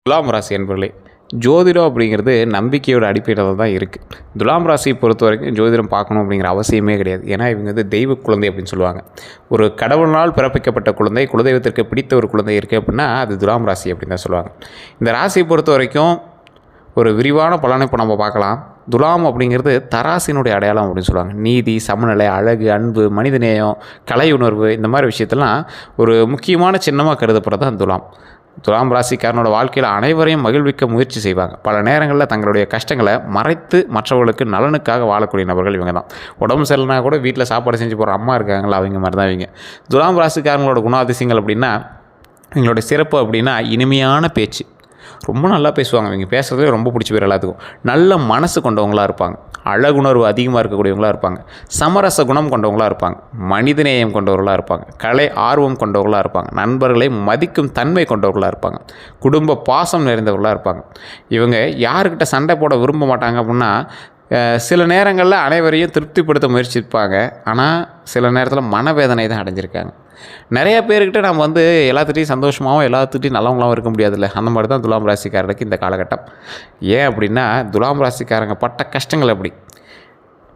துலாம் ராசி என்பர்களே, ஜோதிடம் அப்படிங்கிறது நம்பிக்கையோட அடிப்படையில் தான் இருக்குது. துலாம் ராசியை பொறுத்த வரைக்கும் ஜோதிடம் பார்க்கணும் அப்படிங்கிற அவசியமே கிடையாது. ஏன்னா இவங்க தெய்வ குழந்தை அப்படின்னு சொல்லுவாங்க. ஒரு கடவுளால் பிறப்பிக்கப்பட்ட குழந்தை, குலதெய்வத்திற்கு பிடித்த ஒரு குழந்தை இருக்குது அப்படின்னா அது துலாம் ராசி அப்படின்னு தான் சொல்லுவாங்க. இந்த ராசியை பொறுத்த வரைக்கும் ஒரு விரிவான பலனை இப்போ நம்ம பார்க்கலாம். துலாம் அப்படிங்கிறது தராசினுடைய அடையாளம் அப்படின்னு சொல்லுவாங்க. நீதி, சமநிலை, அழகு, அன்பு, மனிதநேயம், கலை உணர்வு, இந்த மாதிரி விஷயத்தெல்லாம் ஒரு முக்கியமான சின்னமாக கருதப்படுறது தான் துலாம். துலாம் ராசிக்காரனோட வாழ்க்கையில் அனைவரையும் மகிழ்விக்க முயற்சி செய்வாங்க. பல நேரங்களில் தங்களுடைய கஷ்டங்களை மறைத்து மற்றவர்களுக்கு நலனுக்காக வாழக்கூடிய நபர்கள் இவங்க தான். உடம்பு சரியில்லைனா கூட வீட்டில் சாப்பாடு செஞ்சு போகிற அம்மா இருக்காங்களா, அவங்க மாதிரி தான் இவங்க. துலாம் ராசிக்காரங்களோட குணாதிசயங்கள் அப்படின்னா, இவங்களுடைய சிறப்பு அப்படின்னா இனிமையான பேச்சு. ரொம்ப நல்லா பேசுவாங்க. இவங்க பேசுகிறதே ரொம்ப பிடிச்சி போயிடும் எல்லாத்துக்கும். நல்ல மனசு கொண்டவங்களாக இருப்பாங்க. அழகுணர்வு அதிகமாக இருக்கக்கூடியவங்களாக இருப்பாங்க. சமரச குணம் கொண்டவங்களாக இருப்பாங்க. மனிதநேயம் கொண்டவர்களாக இருப்பாங்க. கலை ஆர்வம் கொண்டவர்களாக இருப்பாங்க. நண்பர்களை மதிக்கும் தன்மை கொண்டவர்களாக இருப்பாங்க. குடும்ப பாசம் நிறைந்தவர்களாக இருப்பாங்க. இவங்க யாருக்கிட்ட சண்டை போட விரும்ப மாட்டாங்க அப்படின்னா, சில நேரங்களில் அனைவரையும் திருப்திப்படுத்த முயற்சிப்பாங்க. ஆனால் சில நேரத்தில் மனவேதனை தான் அடைஞ்சிருக்காங்க. நிறைய பேர்கிட்ட நம்ம எல்லாத்துட்டையும் சந்தோஷமாகவும் எல்லாத்துட்டையும் நல்லவங்களாகவும் இருக்க முடியாதுல்ல. அந்த மாதிரி தான் துலாம் ராசிக்காரருக்கு இந்த காலகட்டம். ஏன் அப்படின்னா, துலாம் ராசிக்காரங்க பட்ட கஷ்டங்கள் அப்படி.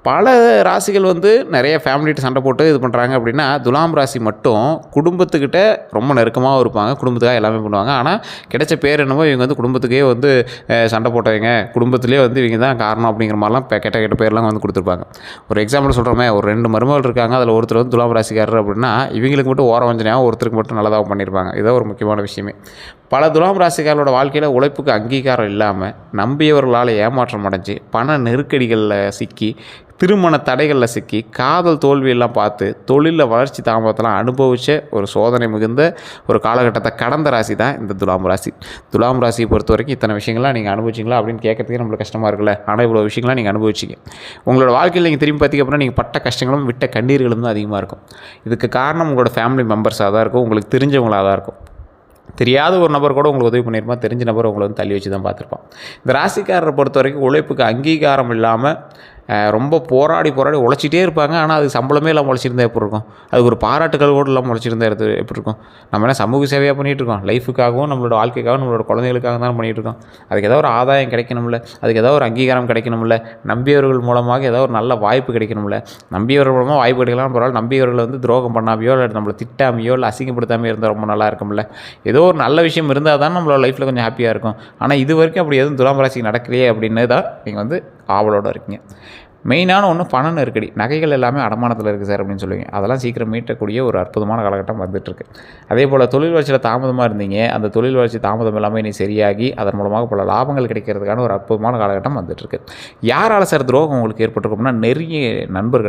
பல ராசிகள் நிறைய ஃபேமிலிகிட்ட சண்டை போட்டு இது பண்ணுறாங்க அப்படின்னா, துலாம் ராசி மட்டும் குடும்பத்துக்கிட்ட ரொம்ப நெருக்கமாகவும் இருப்பாங்க. குடும்பத்துக்காக எல்லாமே பண்ணுவாங்க. ஆனால் கிடைச்ச பேர் என்னமோ இவங்க குடும்பத்துக்கே சண்டை போட்டவங்க, குடும்பத்திலே இவங்க தான் காரணம் அப்படிங்கிற மாதிரிலாம் கெட்ட கெட்ட பேர்லாம் கொடுத்துருப்பாங்க. ஒரு எக்ஸாம்பிள் சொல்கிறோமே, ஒரு 2 மருமகள் இருக்காங்க. அதில் ஒருத்தர் துலாம் ராசிக்காரர் அப்படின்னா, இவங்களுக்கு மட்டும் ஓர வஞ்சனையாகவும் ஒருத்தருக்கு மட்டும் நல்லதாக பண்ணியிருப்பாங்க. இதான் ஒரு முக்கியமான விஷயமே. பல துலாம் ராசிக்காரோட வாழ்க்கையில் உழைப்புக்கு அங்கீகாரம் இல்லாமல், நம்பியவர்களால் ஏமாற்றம் அடைஞ்சு, பண நெருக்கடிகளில் சிக்கி, திருமண தடைகளில் சிக்கி, காதல் தோல்வியெல்லாம் பார்த்து, தொழிலில் வளர்ச்சி தாமதத்தெல்லாம் அனுபவித்த ஒரு சோதனை மிகுந்த ஒரு காலகட்டத்தை கடந்த ராசி தான் இந்த துலாம் ராசி. துலாம் ராசியை பொறுத்த வரைக்கும் இத்தனை விஷயங்கள்லாம் நீங்கள் அனுபவிச்சிங்களா அப்படின்னு கேட்கறதுக்கே நம்மளுக்கு கஷ்டமாக இருக்குல்ல. ஆனால் இவ்வளோ விஷயங்கள்லாம் நீங்கள் அனுபவிச்சிங்க. உங்களோட வாழ்க்கையில் நீங்கள் திரும்பி பார்த்திங்க அப்படின்னா, நீங்கள் பட்ட கஷ்டங்களும் விட்ட கண்ணீர்களும் தான் அதிகமாக இருக்கும். இதுக்கு காரணம் உங்களோட ஃபேமிலி மெம்பர்ஸாக தான் இருக்கும், உங்களுக்கு தெரிஞ்சவங்களாக தான் இருக்கும். தெரியாத ஒரு நபர் கூட உங்களுக்கு உதவி பண்ணியிருப்பான், தெரிஞ்ச நபர் உங்களை தள்ளி வச்சு தான் பார்த்துருப்பான். இந்த ராசிக்காரரை பொறுத்த வரைக்கும் உழைப்புக்கு அங்கீகாரம் இல்லாமல் ரொம்ப போராடி உழைச்சிட்டே இருப்பாங்க. ஆனால் அதுக்கு சம்பளமே இல்லாமல் உழைச்சிருந்தா எப்படி இருக்கும்? அதுக்கு ஒரு பாராட்டுகள் கூட இல்லாமல் உழைச்சிருந்தா எப்படி இருக்கும்? நம்ம என்ன சமூக சேவையாக பண்ணிகிட்ருக்கோம்? லைஃபுக்காகவும் நம்மளோட வாழ்க்கைக்காகவும் நம்மளோட குழந்தைகளுக்காக தான் பண்ணிகிட்ருக்கோம். அதுக்கு ஏதாவது ஒரு ஆதாயம் கிடைக்கணும்ல, அதுக்கு ஏதாவது ஒரு அங்கீகாரம் கிடைக்கணும்ல, நம்பியவர்கள் மூலமாக ஏதாவது ஒரு நல்ல வாய்ப்பு கிடைக்கணும்ல. நம்பியவர்கள் மூலமாக வாய்ப்பு கிடைக்கலாம் பரவாயில்ல, நம்பியவர்களை துரோகம் பண்ணாமையோ இல்லை நம்மளை திட்டாமையோ இல்லை அசிங்கப்படுத்தாமையோ இருந்தால் ரொம்ப நல்லா இருக்கும்ல. ஏதோ ஒரு நல்ல விஷயம் இருந்தால் தான் நம்மளோட லைஃப்பில் கொஞ்சம் ஹாப்பியாக இருக்கும். ஆனால் இது வரைக்கும் அப்படி எதுவும் துலாம் ராசிக்கு நடக்கலையே அப்படின்னு தான் நீங்கள் ஆவலோடு இருக்கீங்க. மெயினான ஒன்று பண நெருக்கடி. நகைகள் எல்லாமே அடமானத்தில் இருக்குது சார் அப்படின்னு சொல்லுவீங்க. அதெல்லாம் சீக்கிரம் மீட்டக்கூடிய ஒரு அற்புதமான காலகட்டம் வந்துட்டுருக்கு. அதே போல் தொழில் வளர்ச்சியில் தாமதமாக இருந்தீங்க. அந்த தொழில் வளர்ச்சி தாமதம் எல்லாமே நீ சரியாகி அதன் மூலமாக பல லாபங்கள் கிடைக்கிறதுக்கான ஒரு அற்புதமான காலகட்டம் வந்துட்டுருக்கு. யாரால் சார் துரோகம் உங்களுக்கு ஏற்பட்டிருக்கும்னா, நெருங்கிய நண்பர்.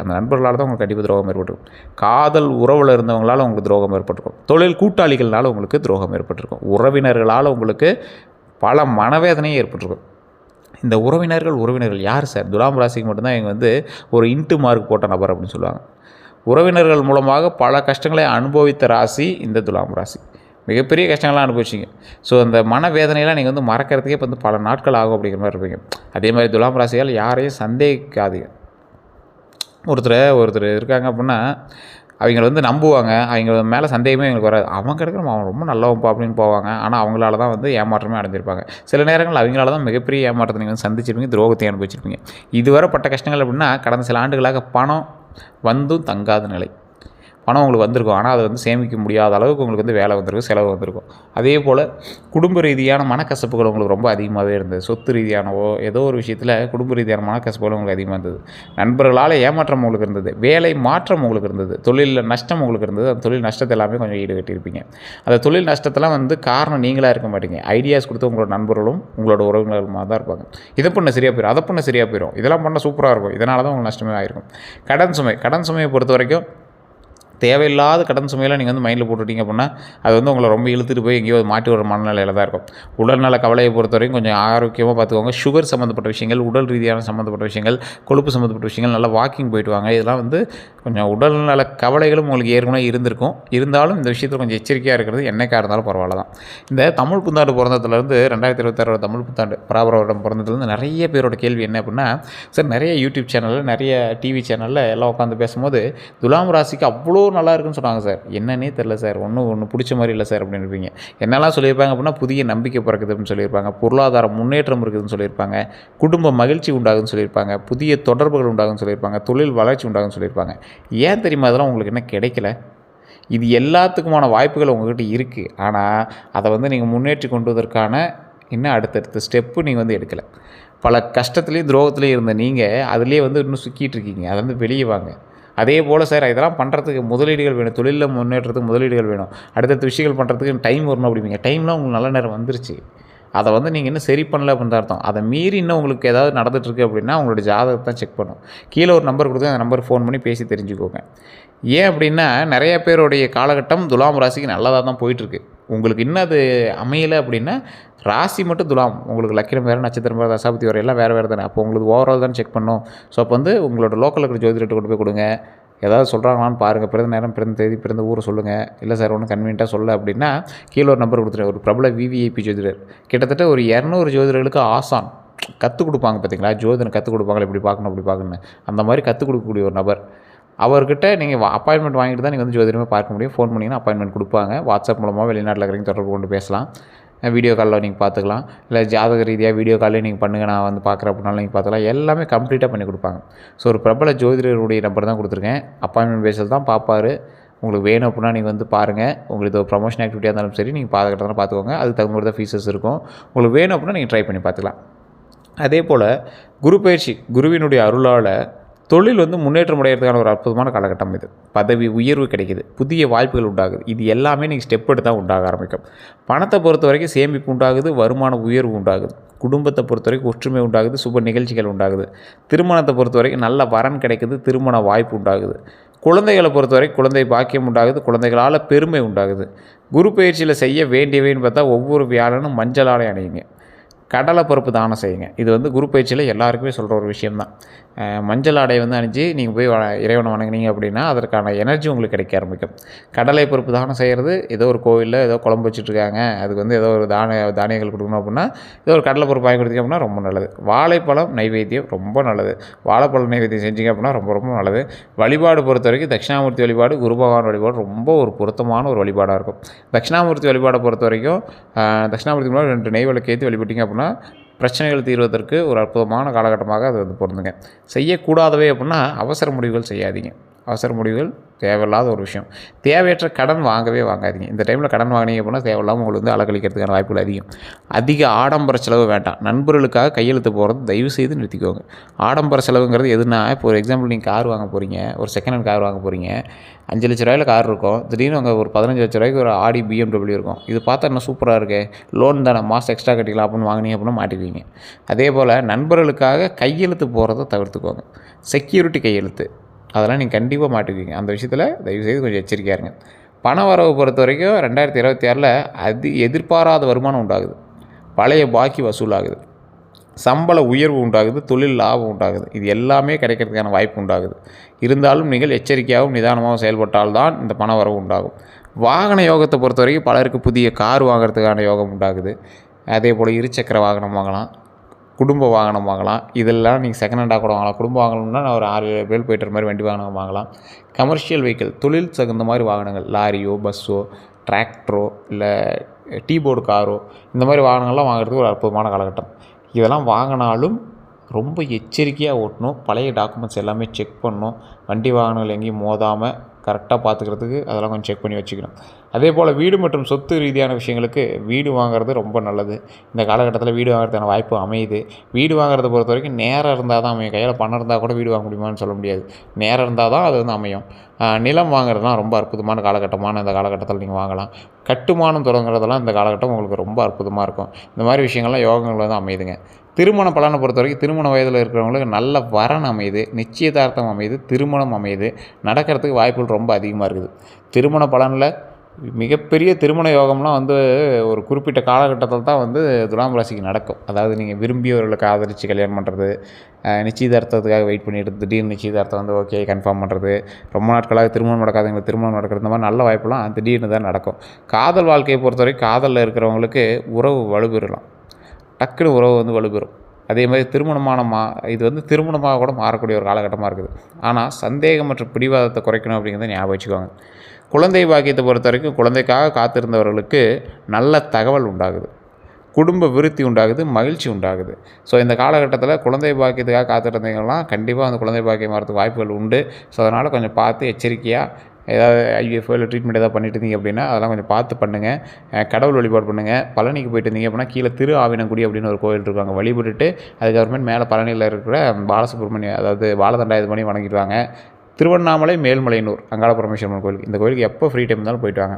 அந்த நண்பர்களால் தான் உங்களுக்கு கண்டிப்பாக துரோகம் ஏற்பட்டிருக்கும். காதல் உறவில் இருந்தவங்களால் உங்களுக்கு துரோகம் ஏற்பட்டிருக்கும். தொழில் கூட்டாளிகள்னால உங்களுக்கு துரோகம் ஏற்பட்டிருக்கும். உறவினர்களால் உங்களுக்கு பல மனவேதனையும் ஏற்பட்டிருக்கும். இந்த உறவினர்கள் யார் சார்? துலாம் ராசிக்கு மட்டும்தான் இவங்க ஒரு இன்ட்டு மார்க் போட்ட நபர் அப்படின்னு சொல்லுவாங்க. உறவினர்கள் மூலமாக பல கஷ்டங்களை அனுபவித்த ராசி இந்த துலாம் ராசி. மிகப்பெரிய கஷ்டங்கள்லாம் அனுபவிச்சிங்க. ஸோ அந்த மனவேதனையெல்லாம் நீங்கள் மறக்கிறதுக்கே பல நாட்கள் ஆகும் அப்படிங்கிற மாதிரி இருப்பீங்க. அதே மாதிரி துலாம் ராசியால் யாரையும் சந்தேகிக்காதீங்க. ஒருத்தர் இருக்காங்க அப்படின்னா, அவங்க நம்புவாங்க. அவங்க மேலே சந்தேகமே எங்களுக்கு வராது. அவன் கிடக்குற அவன் ரொம்ப நல்லவன்ப்பா அப்படின்னு போவாங்க. ஆனால் அவங்களால தான் ஏமாற்றமே அடைஞ்சிருப்பாங்க. சில நேரங்கள் அவங்களால தான் மிகப்பெரிய ஏமாற்றத்தை நீங்கள் சந்திச்சிருப்பீங்க, துரோகத்தை அனுபவிச்சிருப்பீங்க. இதுவரை பட்ட கஷ்டங்கள் அப்படின்னா, கடந்த சில ஆண்டுகளாக பணம் வந்தும் தங்காத நிலை. பணம் உங்களுக்கு வந்திருக்கும், ஆனால் அதை சேமிக்க முடியாத அளவுக்கு உங்களுக்கு வேலை வந்திருக்கும், செலவு வந்திருக்கும். அதே போல் குடும்ப ரீதியான மனக்கசப்புகள் உங்களுக்கு ரொம்ப அதிகமாகவே இருந்தது. சொத்து ரீதியானவோ ஏதோ ஒரு விஷயத்தில் குடும்ப ரீதியான மனக்கசப்புகள் உங்களுக்கு அதிகமாக இருந்தது. நண்பர்களால் ஏமாற்றம் உங்களுக்கு இருந்தது. வேலை மாற்றம் உங்களுக்கு இருந்தது. தொழிலில் நஷ்டம் உங்களுக்கு இருந்தது. அந்த தொழில் நஷ்டத்தை எல்லாமே கொஞ்சம் ஈடுகட்டியிருப்பீங்க. அந்த தொழில் நஷ்டத்தெல்லாம் காரணம் நீங்களாக இருக்க மாட்டீங்க. ஐடியாஸ் கொடுத்து உங்களோட நண்பர்களும் உங்களோட உறவினர்களுமாக தான் இருப்பாங்க. இதை பண்ண சரியாக போயிடும், அதை பண்ண சரியாக போயிடும், இதெல்லாம் பண்ண சூப்பராக இருக்கும். இதனால தான் உங்களுக்கு நஷ்டமே ஆகிருக்கும். கடன் சுமையை பொறுத்த வரைக்கும் தேவையில்லாத கடன் சுமையெல்லாம் நீங்கள் மைண்டில் போட்டுவிட்டீங்க அப்படின்னா, அது உங்களை ரொம்ப இழுத்துட்டு போய் எங்கேயோ மாட்டி வர மனநிலையில் தான் இருக்கும். உடல்நல கவலையை பொறுத்த வரைக்கும் கொஞ்சம் ஆரோக்கியமாக பார்த்துக்கோங்க. சுகர் சம்மந்தப்பட்ட விஷயங்கள், உடல் ரீதியான சம்மந்தப்பட்ட விஷயங்கள், கொழுப்பு சம்மந்தப்பட்ட விஷயங்கள், நல்லா வாக்கிங் போயிட்டு வாங்க. இதெல்லாம் கொஞ்சம் உடல்நல கவலைகளும் உங்களுக்கு ஏற்கனவே இருந்திருக்கும். இருந்தாலும் இந்த விஷயத்தில் கொஞ்சம் எச்சரிக்கையாக இருக்கிறது என்னைக்காக இருந்தாலும் பரவாயில்ல தான். இந்த தமிழ் புத்தாண்டு பிறந்ததுலேருந்து 2026 தமிழ் புத்தாண்டு பராபரம் பிறந்ததுலேருந்து நிறைய பேரோட கேள்வி என்ன அப்படின்னா, சார் நிறைய யூடியூப் சேனலில், நிறைய டிவி சேனலில் எல்லாம் உட்காந்து பேசும்போது, துலாம் ராசிக்கு அவ்வளோ நல்லா இருக்குன்னு சொன்னாங்க சார். என்னன்னே தெரில சார். ஒன்றும் பிடிச்ச மாதிரி இல்லை சார் அப்படின்னு இருப்பீங்க. என்னெல்லாம் சொல்லியிருப்பாங்க அப்படின்னா, புதிய நம்பிக்கை பிறக்குது அப்படின்னு சொல்லியிருப்பாங்க. பொருளாதார முன்னேற்றம் இருக்குதுன்னு சொல்லியிருப்பாங்க. குடும்ப மகிழ்ச்சி உண்டாகுதுன்னு சொல்லியிருப்பாங்க. புதிய தொடர்புகள் உண்டாகுன்னு சொல்லியிருப்பாங்க. தொழில் வளர்ச்சி உண்டாகுன்னு சொல்லியிருப்பாங்க. ஏன் தெரியுமா அதெல்லாம் உங்களுக்கு என்ன கிடைக்கல? இது எல்லாத்துக்குமான வாய்ப்புகள் உங்கள்கிட்ட இருக்குது. ஆனால் அதை வந்து நீங்கள் முன்னேற்றி கொண்டு வருவதற்கான இன்னும் அடுத்தடுத்த ஸ்டெப்பு நீங்கள் வந்து எடுக்கலை. பல கஷ்டத்துலேயும் துரோகத்துலேயும் இருந்த நீங்கள் அதிலே வந்து இன்னும் சிக்கிட்டு இருக்கீங்க. அதை வந்து வெளியே வாங்க. அதே போல் சார் இதெல்லாம் பண்ணுறதுக்கு முதலீடுகள் வேணும். தொழிலில் முன்னேற்றத்துக்கு முதலீடுகள் வேணும். அடுத்தடுத்த விஷயங்கள் பண்ணுறதுக்கு டைம் வரணும் அப்படிங்க. டைம்லாம் உங்களுக்கு நல்ல நேரம் வந்துருச்சு. அதை வந்து நீங்கள் இன்னும் சரி பண்ணல அப்படின்னு அர்த்தம். அதை மீறி இன்னும் உங்களுக்கு ஏதாவது நடந்துகிட்ருக்கு அப்படின்னா உங்களோட ஜாதகத்தை தான் செக் பண்ணும். கீழே ஒரு நம்பர் கொடுத்து அந்த நம்பருக்கு ஃபோன் பண்ணி பேசி தெரிஞ்சுக்கோங்க. ஏன் அப்படின்னா நிறைய பேருடைய காலகட்டம் துலாம் ராசிக்கு நல்லதாக தான் போயிட்டுருக்கு. உங்களுக்கு இன்னும் அது அமையலை அப்படின்னா ராசி மட்டும் துலாம், உங்களுக்கு லக்கினம் வேறு, நட்சத்திரம் வேறு, தசாபதி வேறு, எல்லாம் வேறு தானே. அப்போ உங்களுக்கு ஓவரால் தான் செக் பண்ணணும். ஸோ அப்போ வந்து உங்களோட லோக்கலில் இருக்கிற ஜோதிடர்கிட்ட கொண்டு போய் கொடுங்க. ஏதாவது சொல்கிறாங்களான்னு பாருங்கள். பிறந்த நேரம், பிறந்த தேதி, பிறந்த ஊரை சொல்லுங்கள். இல்லை சார் ஒன்றும் கன்வீனியண்ட்டாக சொல்ல அப்படின்னா கீழே ஒரு நம்பர் கொடுத்துருங்க. ஒரு பிரபல விவிஐபி ஜோதிடர், கிட்டத்தட்ட ஒரு 200 ஜோதிடர்களுக்கு ஆசான் கற்றுக் கொடுப்பாங்க. பார்த்தீங்களா, ஜோதிடம் கற்றுக் கொடுப்பாங்களே, இப்படி பார்க்கணும் அப்படி பார்க்கணும், அந்த மாதிரி கற்றுக் கொடுக்கக்கூடிய ஒரு நபர். அவர்கிட்ட நீங்கள் அப்பாயின்மெண்ட் வாங்கிட்டு தான் நீங்கள் வந்து ஜோதிடமே பார்க்க முடியும். ஃபோன் பண்ணிங்கன்னா அப்பாயின்மெண்ட் கொடுப்பாங்க. வாட்ஸ்அப் மூலமாக வெளிநாட்டில் இருக்கிறவங்க தொடர்பு கொண்டு பேசலாம். வீடியோ காலில் நீங்கள் பார்த்துக்கலாம். இல்லை ஜாதக ரீதியாக வீடியோ காலே நீங்கள் பண்ணுங்கள், நான் வந்து பார்க்குறேன் அப்படின்னாலும் நீங்கள் பார்த்துக்கலாம். எல்லாமே கம்ப்ளீட்டாக பண்ணி கொடுப்பாங்க. ஸோ ஒரு பிரபல ஜோதிடருடைய நம்பர் தான் கொடுத்துருக்கேன். அப்பாயின்மெண்ட் பேஸில் தான் பார்ப்பார். உங்களுக்கு வேணும் அப்படின்னா நீங்கள் வந்து பாருங்கள். உங்களுக்கு ஒரு ப்ரமோஷன் ஆக்டிவிட்டியாக இருந்தாலும் சரி, நீங்கள் பார்த்துக்கிட்டதாலும் பார்த்துக்கோங்க. அதுக்கு தகுந்த மாதிரி தான் ஃபீஸஸ் இருக்கும். உங்களுக்கு வேணும் அப்படின்னா நீங்கள் ட்ரை பண்ணி பார்த்துக்கலாம். அதே போல் குரு பயிற்சி, குருவினுடைய அருளால் தொழில் வந்து முன்னேற்றம் அடைகிறதுக்கான ஒரு அற்புதமான காலகட்டம் இது. பதவி உயர்வு கிடைக்குது, புதிய வாய்ப்புகள் உண்டாகுது. இது எல்லாமே நீங்கள் ஸ்டெப் எடுத்து தான் உண்டாக ஆரம்பிக்கும். பணத்தை பொறுத்த வரைக்கும் சேமிப்பு உண்டாகுது, வருமான உயர்வு உண்டாகுது. குடும்பத்தை பொறுத்த வரைக்கும் ஒற்றுமை உண்டாகுது, சுப நிகழ்ச்சிகள் உண்டாகுது. திருமணத்தை பொறுத்த வரைக்கும் நல்ல வரன் கிடைக்குது, திருமண வாய்ப்பு உண்டாகுது. குழந்தைகளை பொறுத்த வரைக்கும் குழந்தை பாக்கியம் உண்டாகுது, குழந்தைகளால் பெருமை உண்டாகுது. குரு பயிற்சியில் செய்ய வேண்டியவைன்னு பார்த்தா ஒவ்வொரு வியாழனும் மஞ்சள் ஆடை அணியுங்க, கடலை பருப்பு தானம் செய்யுங்க. இது வந்து குரு பயிற்சியில் எல்லாருக்குமே சொல்கிற ஒரு விஷயம்தான். மஞ்சள் ஆடை வந்து அணிஞ்சு நீங்கள் போய் இறைவனை வணங்குனீங்க அப்படின்னா அதற்கான எனர்ஜி உங்களுக்கு கிடைக்க ஆரம்பிக்கும். கடலை பருப்பு தானம் செய்கிறது, ஏதோ ஒரு கோவிலில் ஏதோ குழம்பு வச்சுட்ருக்காங்க, அதுக்கு வந்து ஏதோ ஒரு தானியங்கள் கொடுக்கணும் அப்படின்னா ஏதோ ஒரு கடலை பருப்பு வாங்கி கொடுத்தீங்க அப்படின்னா ரொம்ப நல்லது. வாழைப்பழம் நைவேத்தியம் ரொம்ப நல்லது. வாழைப்பழம் நைவேத்தியம் செஞ்சீங்க அப்படின்னா ரொம்ப ரொம்ப நல்லது. வழிபாடு பொறுத்த வரைக்கும் தட்சிணாமூர்த்தி வழிபாடு, குரு பகவான் வழிபாடு ரொம்ப ஒரு பொருத்தமான ஒரு வழிபாடாக இருக்கும். தட்சிணாமூர்த்தி வழிபாடை பொறுத்த வரைக்கும் தட்சிணாமூர்த்தி முன்னாடி 2 நெய் விளக்கு ஏற்றி வழிபட்டிங்க அப்படின்னா பிரச்சனைகள் தீர்வதற்கு ஒரு அற்புதமான காலகட்டமாக அது வந்து பொருந்துங்க. செய்யக்கூடாதவை அப்படின்னா அவசர முடிவுகள் செய்யாதீங்க. அவசர முடிவுகள் தேவையில்லாத ஒரு விஷயம். தேவையற்ற கடன் வாங்காதீங்க. இந்த டைமில் கடன் வாங்கினீங்க அப்படின்னா தேவையில்லாமல் உங்களுக்கு வந்து அலக்கழிக்கிறதுக்கான வாய்ப்புகள் அதிகம். அதிக ஆடம்பர செலவு வேண்டாம். நண்பர்களுக்காக கையெழுத்து போகிறது தயவு செய்து நிறுத்திக்கோங்க. ஆடம்பர செலவுங்கிறது எதுனா, இப்போ ஒரு எக்ஸாம்பிள் நீங்கள் கார் வாங்க போகிறீங்க, ஒரு செகண்ட் ஹேண்ட் கார் வாங்க போகிறீங்க. 5 லட்ச ரூபாயில் கார் இருக்கும், திடீர்னு அங்கே ஒரு 15 லட்ச ரூபாய்க்கு ஒரு ஆடி BMW இருக்கும். இது பார்த்தா இன்னும் சூப்பராக இருக்கே, லோன் தானே, மாதம் எக்ஸ்ட்ரா கட்டிக்கலாம் அப்படின்னு வாங்கினீங்க அப்படின்னா மாட்டிக்குவீங்க. அதே போல் நண்பர்களுக்காக கையெழுத்து போகிறத தவிர்த்துக்கோங்க. செக்யூரிட்டி கையெழுத்து அதெல்லாம் நீங்கள் கண்டிப்பாக மாட்டுக்குவீங்க. அந்த விஷயத்தில் தயவுசெய்து கொஞ்சம் எச்சரிக்கையாக இருங்க. பண வரவு பொறுத்த வரைக்கும் 2026 எதிர்பாராத வருமானம் உண்டாகுது. பழைய பாக்கி வசூலாகுது. சம்பள உயர்வு உண்டாகுது, தொழில் லாபம் உண்டாகுது. இது எல்லாமே கிடைக்கிறதுக்கான வாய்ப்பு உண்டாகுது. இருந்தாலும் நீங்கள் எச்சரிக்கையாகவும் நிதானமாகவும் செயல்பட்டால்தான் இந்த பண வரவு உண்டாகும். வாகன யோகத்தை பொறுத்த வரைக்கும் பலருக்கு புதிய கார் வாங்குறதுக்கான யோகம் உண்டாகுது. அதே போல் இருசக்கர வாகனம் வாங்கலாம், குடும்ப வாகனம் வாங்கலாம். இதெல்லாம் நீங்கள் செகண்ட் ஹேண்டாக கூட வாங்கலாம். குடும்ப வாங்கணும்னா நான் ஒரு 6-7 பேர் போய்ட்டு மாதிரி வண்டி வாகனம் வாங்கலாம். கமர்ஷியல் வெஹிக்கிள், தொழில் தகுந்த மாதிரி வாகனங்கள், லாரியோ பஸ்ஸோ டிராக்டரோ இல்லை டீபோர்டு காரோ, இந்த மாதிரி வாகனங்கள்லாம் வாங்குறதுக்கு ஒரு அற்புதமான காலகட்டம். இதெல்லாம் வாங்கினாலும் ரொம்ப எச்சரிக்கையாக ஓட்டணும். பழைய டாக்குமெண்ட்ஸ் எல்லாமே செக் பண்ணணும். வண்டி வாகனங்கள் எங்கேயும் மோதாமல் கரெக்டாக பார்த்துக்கிறதுக்கு அதெல்லாம் கொஞ்சம் செக் பண்ணி வச்சுக்கணும். அதே போல் வீடு மற்றும் சொத்து ரீதியான விஷயங்களுக்கு வீடு வாங்குறது ரொம்ப நல்லது. இந்த காலகட்டத்தில் வீடு வாங்குறதுக்கான வாய்ப்பு அமையுது. வீடு வாங்குறத பொறுத்த வரைக்கும் நேரம் இருந்தால் தான் அமையும். கையில் பணம் இருந்தால் கூட வீடு வாங்க முடியுமான்னு சொல்ல முடியாது. நேரம் இருந்தால் தான் அது வந்து அமையும். நிலம் வாங்குறதுலாம் ரொம்ப அற்புதமான காலகட்டமான இந்த காலகட்டத்தில் நீங்கள் வாங்கலாம். கட்டுமானம் தொடங்குறதெல்லாம் இந்த காலகட்டம் உங்களுக்கு ரொம்ப அற்புதமாக இருக்கும். இந்த மாதிரி விஷயங்கள்லாம் யோகங்கள் வந்து அமையுதுங்க. திருமண பலனை பொறுத்த வரைக்கும் திருமண வயதில் இருக்கிறவங்களுக்கு நல்ல வரன் அமையுது, நிச்சயதார்த்தம் அமையுது, திருமணம் அமையுது. நடக்கிறதுக்கு வாய்ப்புகள் ரொம்ப அதிகமாக இருக்குது. திருமண பலனில் மிகப்பெரிய திருமண யோகம்லாம் வந்து ஒரு குறிப்பிட்ட காலகட்டத்தில் தான் வந்து துலாம் ராசிக்கு நடக்கும். அதாவது நீங்கள் விரும்பியவர்களுக்கு ஆதரித்து கல்யாணம் பண்ணுறது, நிச்சயதார்த்தத்துக்காக வெயிட் பண்ணிட்டு திடீர்னு நிச்சயதார்த்தம் வந்து ஓகே கன்ஃபார்ம் பண்ணுறது, ரொம்ப நாட்களாக திருமணம் நடக்காதவங்களுக்கு திருமணம் நடக்கிறது, இந்த மாதிரி நல்ல வாய்ப்புலாம் திடீர்னு தான் நடக்கும். காதல் வாழ்க்கையை பொறுத்த வரைக்கும் காதலில் இருக்கிறவங்களுக்கு உறவு வலுப்பெறலாம். டக்குனு உறவு வந்து வலுப்பெறும். அதே மாதிரி இது வந்து திருமணமாக கூட மாறக்கூடிய ஒரு காலகட்டமாக இருக்குது. ஆனால் சந்தேகம் மற்றும் பிடிவாதத்தை குறைக்கணும் அப்படிங்கிறத ஞாபகம் வச்சுக்கோங்க. குழந்தை பாக்கியத்தை பொறுத்த வரைக்கும் குழந்தைக்காக காத்திருந்தவர்களுக்கு நல்ல தகவல் உண்டாகுது, குடும்ப விருத்தி உண்டாகுது, மகிழ்ச்சி உண்டாகுது. ஸோ இந்த காலகட்டத்தில் குழந்தை பாக்கியத்துக்காக காத்திருந்தீங்கன்னா கண்டிப்பாக அந்த குழந்தை பாக்கியம் வரதுக்கு வாய்ப்புகள் உண்டு. ஸோ அதனால் கொஞ்சம் பார்த்து எச்சரிக்கையாக ஏதாவது ஐவிஎஃப்ஓ இல்லை ட்ரீட்மெண்ட் ஏதாவது பண்ணிட்டு இருந்தீங்க அப்படின்னா அதெல்லாம் கொஞ்சம் பார்த்து பண்ணுங்கள். கடவுள் வழிபாடு பண்ணுங்கள். பழனிக்கு போயிட்டு இருந்தீங்க அப்படின்னா கீழே திரு ஆவினங்குடி அப்படின்னு ஒரு கோயில் இருக்கும், அங்கே வழிபட்டுட்டு அதுக்கப்புறமேட்டு மேலே பழனியில் இருக்கிற பாலசுப்ரமணியம் அதாவது பாலதண்டாயுதபாணி வணங்கிட்டு வாங்க. திருவண்ணாமலை மேல்மலையனூர் அங்காள பரமேஸ்வரன் கோயிலுக்கு, இந்த கோயிலுக்கு எப்போ ஃப்ரீ டைம் இருந்தாலும் போயிட்டு வாங்க.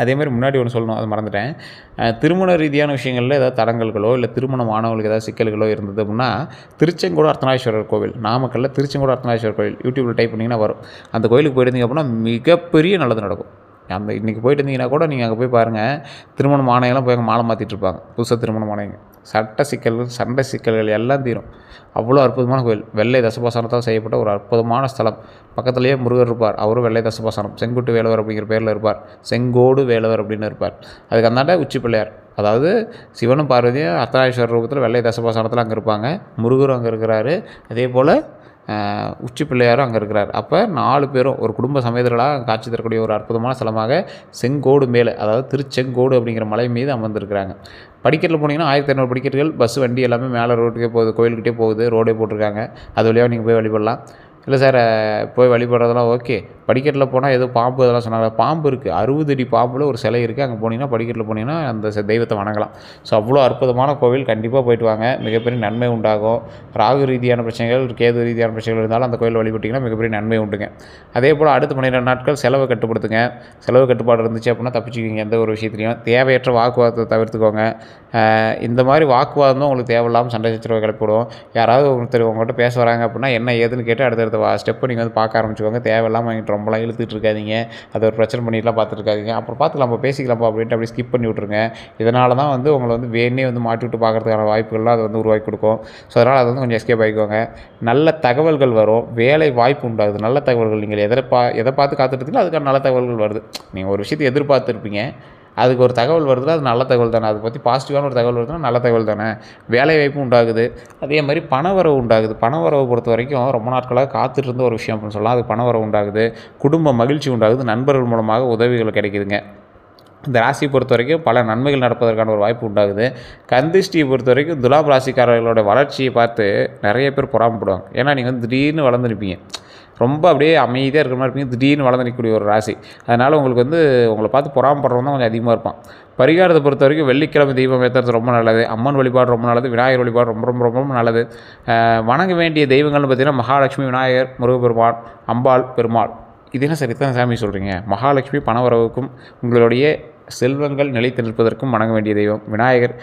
அதேமாதிரி முன்னாடி ஒன்று சொல்லணும், அது மறந்துட்டேன். திருமண ரீதியான விஷயங்களில் ஏதாவது தடங்கல்களோ இல்லை திருமணம் ஆனவங்களுக்கு ஏதாவது சிக்கல்களோ இருந்தது அப்படின்னா திருச்செங்கோடு அர்த்தநாரீஸ்வரர் கோவில், நாமக்கல்லில் திருச்செங்கோடு அர்த்தநாரீஸ்வரர் கோவில் யூடியூப்பில் டைப் பண்ணிங்கன்னா வரும். அந்த கோயிலுக்கு போயிருந்தீங்க அப்படின்னா மிகப்பெரிய நல்லது நடக்கும். இன்றைக்கி போயிட்டு இருந்தீங்கன்னா கூட நீங்கள் அங்கே போய் பாருங்கள், திருமணம் ஆணையெல்லாம் போய் அங்கே மாலை மாற்றிட்டு இருப்பாங்க. புதுசாக திருமணம் ஆணையங்க சண்டை சிக்கல்கள் எல்லாம் தீரும். அவ்வளோ அற்புதமான கோயில். வெள்ளை தசபாசனத்தால் செய்யப்பட்ட ஒரு அற்புதமான ஸ்தலம். பக்கத்துலேயே முருகர் இருப்பார், அவரும் வெள்ளை தசபாசனம், செங்குட்டு வேலவர் அப்படிங்கிற பேரில் இருப்பார், செங்கோடு வேலவர் அப்படின்னு இருப்பார். அதுக்கு அந்தாண்ட உச்சி பிள்ளையார், அதாவது சிவனும் பார்வதியும் அர்த்தநாரீஸ்வரர் ரூபத்தில் வெள்ளை தசபாசனத்தில் அங்கே இருப்பாங்க. முருகரும் அங்கே இருக்கிறாரு, அதே போல் உச்சி பிள்ளையாரும் அங்கே இருக்கிறார். அப்போ 4 பேரும் ஒரு குடும்ப சமேதர்களாக காட்சி தரக்கூடிய ஒரு அற்புதமான ஸ்தலமாக செங்கோடு மேலே, அதாவது திருச்செங்கோடு அப்படிங்கிற மலை மீது அமர்ந்திருக்கிறாங்க. படிக்கட்டில் போனீங்கன்னா 1500 படிக்கட்டுகள், பஸ் வண்டி எல்லாமே மேலே ரோட்டுக்கே போகுது, கோயில்கிட்டே போகுது, ரோடே போட்டிருக்காங்க. அது வழியாக நீங்கள் போய் வழிபடலாம். இல்லை சார் போய் வழிபடுறதெல்லாம் ஓகே, படிக்கட்டில் போனால் ஏதோ பாம்பு இதெல்லாம் சொன்னாங்க. பாம்பு இருக்குது, 60 அடி பாம்பில் ஒரு சிலை இருக்குது. அங்கே போனீங்கன்னா படிக்கட்டில் போனீங்கன்னா அந்த தெய்வத்தை வணங்கலாம். ஸோ அவ்வளோ அற்புதமான கோவில், கண்டிப்பாக போயிட்டு வாங்க, மிகப்பெரிய நன்மை உண்டாகும். ராகு ரீதியான பிரச்சனைகள், கேது ரீதியான பிரச்சனைகள் இருந்தாலும் அந்த கோயில் வழிபட்டிங்கன்னா மிகப்பெரிய நன்மை உண்டுங்க. அதே போல் அடுத்த 12 நாட்கள் செலவை கட்டுப்படுத்துங்க. செலவு கட்டுப்பாடு இருந்துச்சு அப்படின்னா தப்பிச்சுக்கிங்க எந்த ஒரு விஷயத்துலையும். தேவையற்ற வாக்குவாதத்தை தவிர்த்துக்கோங்க. இந்த மாதிரி வாக்குவாதம் தான் உங்களுக்கு தேவையில்லாமல் சண்டை சச்சரவை கிளப்பிவிடும். யாராவது உங்கள்கிட்ட பேச வராங்க அப்படின்னா என்ன ஏதுன்னு கேட்டு அடுத்தடுத்த ஸ்டெப்பை நீங்கள் வந்து பார்க்க ஆரம்பிச்சுக்கோங்க. தேவையில்லாமல் வாங்கிட்டு ரொம்பலாம் இழுத்துட்டு இருக்காதீங்க, அது ஒரு பிரச்சனை பண்ணிட்டுலாம் பார்த்துருக்காதீங்க. அப்புறம் பார்த்துக்கலாம், பேசிக்கலாம்ப்பா அப்படின்ட்டு அப்படி ஸ்கிப் பண்ணி விட்ருங்க. இதனால தான் வந்து உங்களை வந்து வேணே வந்து மாட்டி விட்டு பார்க்குறதுக்கான வாய்ப்புகள்லாம் அது வந்து உருவாக்கி கொடுக்கும். ஸோ அதனால் அதை வந்து கொஞ்சம் எஸ்கேப் ஆகிக்கோங்க. நல்ல தகவல்கள் வரும், வேலை வாய்ப்பு உண்டாகுது. நல்ல தகவல்கள் நீங்கள் எதை பார்த்து காத்துட்ருக்கீங்களோ அதுக்கான நல்ல தகவல்கள் வருது. நீங்கள் ஒரு விஷயத்தை எதிர்பார்த்துருப்பீங்க, அதுக்கு ஒரு தகவல் வருதுன்னா அது நல்ல தகவல் தானே, அதை பற்றி பாசிட்டிவான ஒரு தகவல் வருதுன்னா நல்ல தகவல் தானே. வேலை வாய்ப்பு உண்டாகுது, அதே மாதிரி பணவரவு உண்டாகுது. பணவரவு பொறுத்த வரைக்கும் ரொம்ப நாட்களாக காத்துட்டு இருந்த ஒரு விஷயம் அப்படின்னு சொல்லலாம், அது பணவரவு உண்டாகுது, குடும்ப மகிழ்ச்சி உண்டாகுது, நண்பர்கள் மூலமாக உதவிகள் கிடைக்குதுங்க. இந்த ராசியை பொறுத்த வரைக்கும் பல நன்மைகள் நடப்பதற்கான ஒரு வாய்ப்பு உண்டாகுது. கந்திஷ்டியை பொறுத்த வரைக்கும் துலாம் ராசிக்காரர்களோட வளர்ச்சியை பார்த்து நிறைய பேர் பொறாமப்படுவாங்க. ஏன்னா நீங்கள் வந்து திடீர்னு வளர்ந்து நிற்பீங்க, ரொம்ப அப்படியே அமைதியாக இருக்கிற மாதிரி இருப்பீங்க, திடீர்னு வளர்ந்து நிற்கக்கூடிய ஒரு ராசி. அதனால் உங்களுக்கு வந்து உங்களை பார்த்து பொறாமப்படுறவங்க தான் கொஞ்சம் அதிகமாக இருப்பான். பரிகாரத்தை பொறுத்த வரைக்கும் வெள்ளிக்கிழமை தீபம் ஏற்றுறது ரொம்ப நல்லது, அம்மன் வழிபாடு ரொம்ப நல்லது, விநாயகர் வழிபாடு ரொம்ப ரொம்ப ரொம்ப நல்லது. வணங்க வேண்டிய தெய்வங்கள்னு பார்த்திங்கன்னா மகாலட்சுமி, விநாயகர், முருகப்பெருமாள், அம்பாள், பெருமாள். இது என்ன சார் இத்தனை சாமி சொல்கிறீங்க? மகாலட்சுமி பணவரவுக்கும் உங்களுடைய செல்வங்கள் நிலைத்து நிற்பதற்கும் வணங்க வேண்டிய தெய்வம். விநாயகர்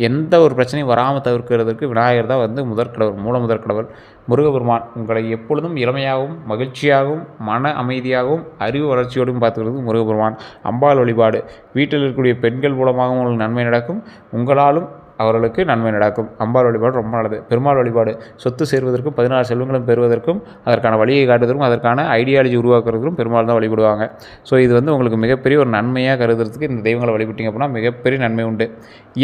எந்த ஒரு பிரச்சனையும் வராமல் தவிர்க்கிறதுக்கு விநாயகர் தான் வந்து முதற்கடவுள். முருகப்பெருமான் உங்களை எப்பொழுதும் இளமையாகவும் மகிழ்ச்சியாகவும் மன அமைதியாகவும் அறிவு வளர்ச்சியோடும் பார்த்துக்கிறது முருகப்பெருமான். அம்பாள் வழிபாடு, வீட்டில் இருக்கக்கூடிய பெண்கள் மூலமாகவும் உங்களுக்கு நன்மை நடக்கும், உங்களாலும் அவர்களுக்கு நன்மை நடக்கும். அம்பாள் வழிபாடு ரொம்ப நல்லது. பெருமாள் வழிபாடு சொத்து சேர்வதற்கும் 16 செல்வங்களும் பெறுவதற்கும் அதற்கான வழியை காட்டுவதற்கும் அதற்கான ஐடியாலஜி உருவாக்குறதுக்கும் பெருமாள் தான் வழிபடுவாங்க. ஸோ இது வந்து உங்களுக்கு மிகப்பெரிய ஒரு நன்மையாக கருதுறதுக்கு இந்த தெய்வங்களை வழிபட்டிங்க அப்படின்னா மிகப்பெரிய நன்மை உண்டு.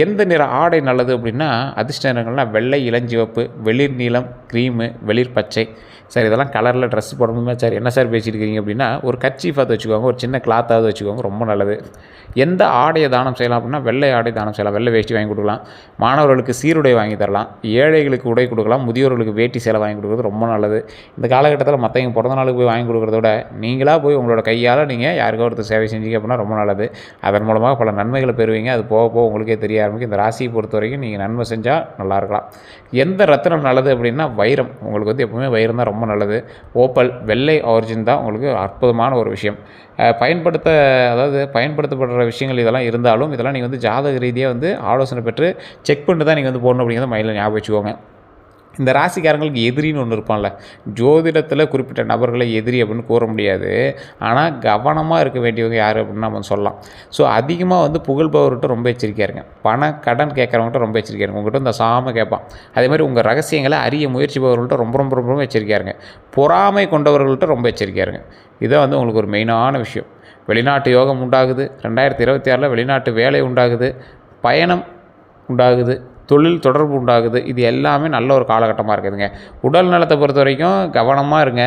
எந்த நிற ஆடை நல்லது அப்படின்னா அதிர்ஷ்ட நிறங்கள்னால் வெள்ளை, இளஞ்சிவப்பு, வெளிர் நீலம், க்ரீமு, வெளிர் பச்சை. சார் இதெல்லாம் கலரில் ட்ரெஸ் போடணுமே சார், என்ன சார் பேசிட்டு இருக்கீங்க அப்படின்னா ஒரு கர்ச்சீஃபாவது வச்சுக்கோங்க, ஒரு சின்ன கிளாத்தாவது வச்சுக்கோங்க, ரொம்ப நல்லது. எந்த ஆடையை தானம் செய்யலாம் அப்படின்னா வெள்ளை ஆடை தானம் செய்யலாம். வெள்ளை வேஷ்டி வாங்கி கொடுக்கலாம், மாணவர்களுக்கு சீருடை வாங்கி தரலாம், ஏழைகளுக்கு உடை கொடுக்கலாம், முதியோர்களுக்கு வேட்டி சேலை வாங்கி கொடுக்குறது ரொம்ப நல்லது. இந்த காலகட்டத்தில் மற்றவங்க பிறந்த நாளுக்கு போய் வாங்கி கொடுக்குறத விட நீங்களாக போய் உங்களோட கையால் நீங்கள் யாருக்கோ ஒருத்தர் சேவை செஞ்சீங்க அப்படின்னா ரொம்ப நல்லது. அதன் மூலமாக பல நன்மைகளை பெறுவீங்க. அது போக போக உங்களுக்கே தெரிய ஆரம்பிக்கும். இந்த ராசியை பொறுத்த வரைக்கும் நீங்கள் நன்மை செஞ்சால் நல்லா இருக்கலாம். எந்த ரத்தினம் நல்லது அப்படின்னா வைரம். உங்களுக்கு வந்து எப்பவுமே வைரம் தான் ரொம்ப நல்லது. ஓப்பல், வெள்ளை ஆரிஜின் தான் உங்களுக்கு அற்புதமான ஒரு விஷயம். பயன்படுத்தப்படுற விஷயங்கள் இதெல்லாம் இருந்தாலும் இதெல்லாம் நீங்கள் வந்து ஜாதக ரீதியாக வந்து ஆலோசனை பெற்று செக் பண்ணிட்டு தான் நீங்கள் வந்து போடணும் அப்படிங்கிறத மைண்டில் ஞாபகம் வச்சுக்கோங்க. இந்த ராசிக்காரங்களுக்கு எதிரின்னு ஒன்று இருப்பான்ல, ஜோதிடத்தில் குறிப்பிட்ட நபர்களை எதிரி அப்படின்னு கூற முடியாது, ஆனால் கவனமாக இருக்க வேண்டியவங்க யார் அப்படின்னு நம்ம சொல்லலாம். ஸோ அதிகமாக வந்து புகழ்பவர்கிட்ட ரொம்ப எச்சரிக்கையாக இருங்க, கடன் கேட்குறவங்கள்ட்ட ரொம்ப எச்சரிக்கையாக இருங்க, உங்கள்கிட்ட இந்த சாம கேட்பான். அதே மாதிரி உங்கள் ரகசியங்களை அறிய முயற்சிப்பவர்கள்ட்ட ரொம்ப ரொம்ப ரொம்ப எச்சரிக்கையாக இருங்க, பொறாமை கொண்டவர்கள்ட்ட ரொம்ப எச்சரிக்கையாக இருங்க. இதான் வந்து உங்களுக்கு ஒரு மெயினான விஷயம். வெளிநாட்டு யோகம் உண்டாகுது, 2026 வெளிநாட்டு வேலை உண்டாகுது, பயணம் உண்டாகுது, தொழில் தொடர்பு உண்டாகுது. இது எல்லாமே நல்ல ஒரு காலகட்டமாக இருக்குதுங்க. உடல் நலத்தை பொறுத்த வரைக்கும் கவனமாக இருங்க.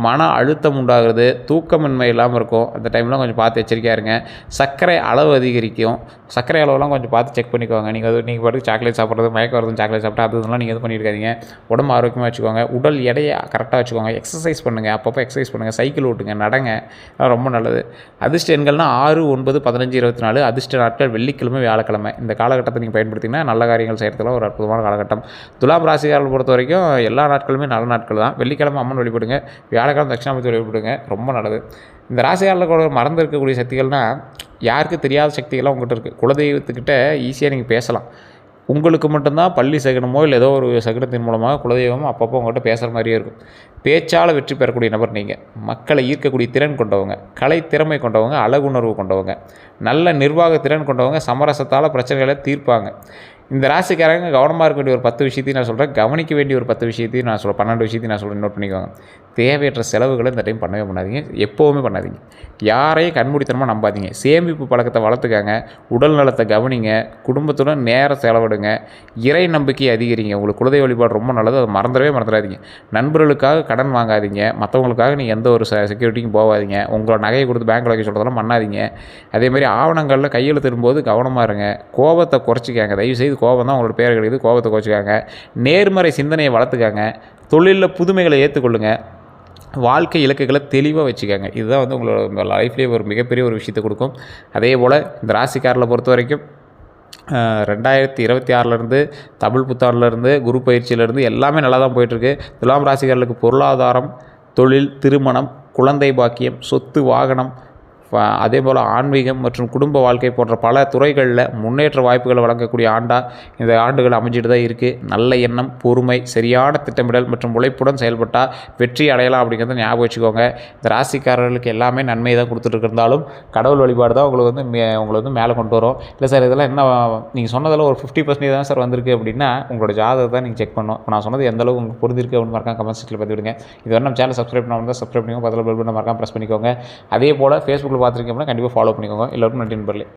மன அழுத்தம் உண்டாகுது, தூக்கமின்மை இல்லாமல் இருக்கும். அந்த டைம்லாம் கொஞ்சம் பார்த்து எச்சரிக்கையாக இருங்க. சர்க்கரை அளவு அதிகரிக்கும். சர்க்கரை அளவெல்லாம் கொஞ்சம் பார்த்து செக் பண்ணிக்கோங்க. நீங்கள் பாட்டுக்கு சாக்லேட் சாப்பிட்றது, மயக்கம் வருது சாக்லேட் சாப்பிட்டா அது இதெல்லாம் நீங்கள் எதுவும் பண்ணியிருக்காதீங்க. உடம்பு ஆரோக்கியமாக வச்சுக்கோங்க. உடல் எடையை கரெக்டாக வச்சுக்கோங்க. எக்ஸசைஸ் பண்ணுங்கள், அப்பப்போ எக்ஸசைஸ் பண்ணுங்கள், சைக்கிள் ஓட்டுங்க, நடங்க, அதெல்லாம் ரொம்ப நல்லது. அதிர்ஷ்ட எண்கள்னால் 6, 9, 15, 24. அதிர்ஷ்ட நாட்கள் வெள்ளிக்கிழமை, வியாழக்கிழமை. இந்த காலகட்டத்தை நீங்கள் பயன்படுத்திங்கன்னா நல்ல காரியங்கள் செய்கிறதுலாம் ஒரு அற்புதமான காலகட்டம். துலாம் ராசிக்காரர்கள் பொறுத்த வரைக்கும் எல்லா நாட்களுமே நல்ல நாட்கள் தான். வெள்ளிக்கிழமை அம்மன் வழிபடுங்க, வியாழக்கிழமை தட்சிணாமூர்த்தி வழிபடுங்க, ரொம்ப நல்லது. இந்த ராசிக்காரர்களுக்கு மறந்து இருக்கக்கூடிய சக்திகள்னால் யாருக்கும் தெரியாத சக்திகள்லாம் உங்கள்கிட்ட இருக்குது. குலதெய்வத்துக்கிட்ட ஈஸியாக நீங்கள் பேசலாம். உங்களுக்கு மட்டும்தான் பள்ளி சகுனமோ இல்லை ஏதோ ஒரு சகுனத்தின் மூலமாக குலதெய்வமோ அப்பப்போ உங்கள்கிட்ட பேசுகிற மாதிரியே இருக்கும். பேச்சால் வெற்றி பெறக்கூடிய நபர் நீங்கள். மக்களை ஈர்க்கக்கூடிய திறன் கொண்டவங்க, கலை திறமை கொண்டவங்க, அழகுணர்வு கொண்டவங்க, நல்ல நிர்வாக திறன் கொண்டவங்க, சமரசத்தால் பிரச்சனைகளை தீர்ப்பாங்க. இந்த ராசிக்காரங்க கவனமாக இருக்க வேண்டிய ஒரு 10 விஷயத்தையும் நான் சொல்கிறேன். கவனிக்க வேண்டிய ஒரு 10 விஷயத்தையும் நான் சொல்கிறேன். 12 விஷயத்தையும் நான் சொல்கிறேன், நோட் பண்ணிக்கோங்க. தேவையற்ற செலவுகளை இந்த டைம் பண்ணவே பண்ணாதீங்க. எப்போவுமே பண்ணாதீங்க. யாரையும் கண்மூடித்தனமாக நம்பாதீங்க. சேமிப்பு பழக்கத்தை வளர்த்துக்காங்க. உடல் நலத்தை கவனிங்க. குடும்பத்துடன் நேரம் செலவிடுங்க. இறை நம்பிக்கை அதிகரிங்க. உங்களுக்கு குலதெய்வ வழிபாடு ரொம்ப நல்லது, அதை மறந்துடாதீங்க. நண்பர்களுக்காக கடன் வாங்காதீங்க. மற்றவங்களுக்காக நீங்கள் எந்த ஒரு செக்யூரிட்டிக்கும் போகாதீங்க. உங்களோட நகையை கொடுத்து பேங்க்கில் வைக்க சொல்கிறதெல்லாம் பண்ணாதீங்க. அதேமாதிரி ஆவணங்களில் கையெழுத்திடும்போது கவனமாக இருங்க. கோபத்தை குறைச்சிக்காங்க. தயவுசெய்து கோபம் தான் உங்களோட பேர் கிடைக்குது, கோபத்தை குறைச்சிக்காங்க. நேர்மறை சிந்தனையை வளர்த்துக்காங்க. தொழிலில் புதுமைகளை ஏற்றுக்கொள்ளுங்க. வாழ்க்கை இலக்குகளை தெளிவாக வச்சுக்காங்க. இதுதான் வந்து உங்களோட லைஃப்லேயே ஒரு மிகப்பெரிய ஒரு விஷயத்தை கொடுக்கும். அதே போல் இந்த ராசிக்காரர்களை பொறுத்த வரைக்கும் 2026 தமிழ் புத்தாண்டுலேருந்து குரு பயிற்சியிலேருந்து எல்லாமே நல்லா தான் போயிட்டுருக்கு. துலாம் ராசிக்காரர்களுக்கு பொருளாதாரம், தொழில், திருமணம், குழந்தை பாக்கியம், சொத்து, வாகனம், அதே போல் ஆன்மீகம் மற்றும் குடும்ப வாழ்க்கை போன்ற பல துறைகளில் முன்னேற்ற வாய்ப்புகளை வழங்கக்கூடிய ஆண்டாக இந்த ஆண்டுகள் அமைஞ்சிட்டு தான் இருக்குது. நல்ல எண்ணம், பொறுமை, சரியான திட்டமிடல் மற்றும் உழைப்புடன் செயல்பட்டால் வெற்றி அடையலாம் அப்படிங்கிறத ஞாபகம் வச்சுக்கோங்க. இந்த ராசிக்காரர்களுக்கு எல்லாமே நன்மை தான் கொடுத்துட்டு கடவுள் வழிபாடு தான் உங்களை வந்து மேலே கொண்டு வரும். இல்லை சார் இதெல்லாம் என்ன நீங்கள் சொன்னதெல்லாம் ஒரு 50% தான் சார் வந்திருக்கு அப்படின்னா உங்களோட ஜாதகத்தை நீங்கள் செக் பண்ணணும். இப்போ நான் சொன்னது எந்தளவுக்கு உங்களுக்கு புரிஞ்சிருக்கு அப்படின்னு மறக்காம கமெண்ட் செக்ஷனில் பதிவிடுங்க. இது வரை நம்ம சேனல் சப்ஸ்கிரைப் பண்ணாமல் சப்ஸ்கிரைப் பண்ணிக்கோங்க. பதில் பெல் பட்டன் மறக்காம ப்ரெஸ் பண்ணிக்கோங்க. அதே போல் ஃபேஸ்புக்கில் பார்த்துருக்கீங்க அப்படின்னா கண்டிப்பாக ஃபாலோ பண்ணிக்கோங்க. எல்லோருக்கும் நன்றி நண்பர்களே.